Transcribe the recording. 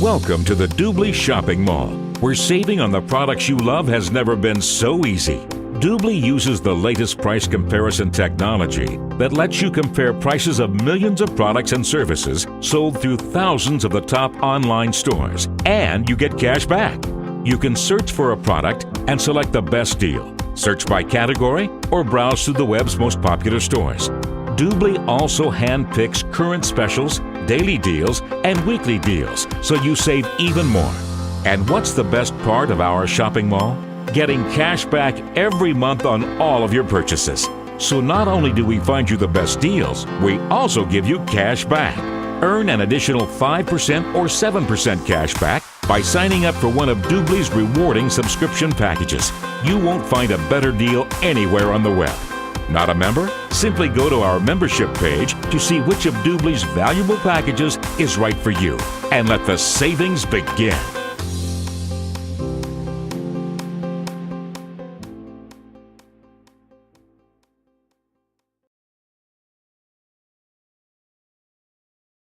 Welcome to the Doobly Shopping Mall, where saving on the products you love has never been so easy. Doobly uses the latest price comparison technology that lets you compare prices of millions of products and services sold through thousands of the top online stores, and you get cash back. You can search for a product and select the best deal, search by category, or browse through the web's most popular stores. Doobly also handpicks current specials, daily deals, and weekly deals, so you save even more. And what's the best part of our shopping mall? Getting cash back every month on all of your purchases. So not only do we find you the best deals, we also give you cash back. Earn an additional 5% or 7% cash back by signing up for one of Doobly's rewarding subscription packages. You won't find a better deal anywhere on the web. Not a member? Simply go to our membership page to see which of Doobly's valuable packages is right for you, and let the savings begin.